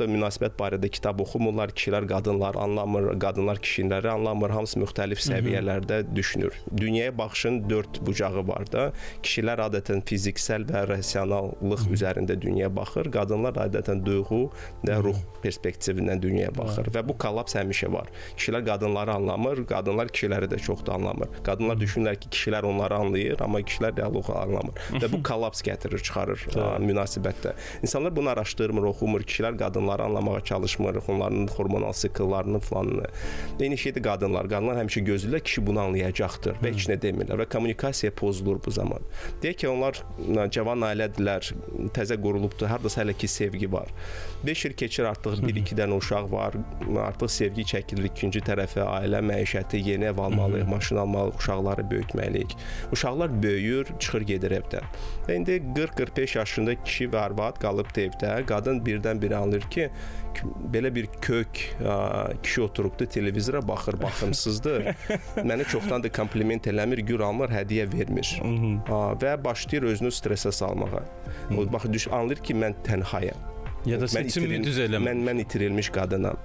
münasibət barədə kitab oxumurlar, kişilər qadınlar anlamır, qadınlar kişiləri anlamır, hamısı müxtəlif səviyyələrdə düşünür. Dünyaya baxışın 4 bucağı var da, kişilər adətən fiziksel və rasionallıq üzərində dünyaya baxır, qadınlar adətən duyğu və ruh perspektivindən dünyaya baxır və bu kollaps həmişə var. Kişilər qadınları anlamır, qadınlar kişiləri də çox da anlamır. Qadınlar düşünürlər ki, kişilər onları anlayır, amma kişilər dialoqu anlamır və bu kollaps gətirir, çıxarır münasibətdə. İnsanlar bunu araşdırmır, oxumur, kişilər qadınları anlamağa çalışmır, onların hormonal sikllarını falanını. Eyni şeydir qadınlar. Qadınlar həmişə gözləyirlər, kişi bunu anlayacaqdır və heç nə demirlər və kommunikasiya pozulur bu zaman. Deyək ki, onlar cavan ailədirlər, təzə qurulubdur, hardasa hələ ki sevgi var. 5 il keçir, artıq 1-2 dənə uşaq var, artıq sevgi çəkilir ikinci tərəfə, ailə məişəti, yeni ev almalıyıq, maşın almalıyıq, uşaqları böyütməliyik. Uşaqlar böyüyür, çıxır gedir evdən. Və indi 40-45 yaşında kişi və arvad qalıbdı evdə, qadın birdən-birə anlayır ki, belə bir kök kişi oturubdu, televizora baxır, baxımsızdır. Mənə çoxdandır kompliment eləmir, gül almır, hədiyyə vermir. Və başlayır özünü stresə salmağa. Anlayır ki, mən tənhayam. Ya da seçimimi düz eləmir. Mən itirilmiş qadınam.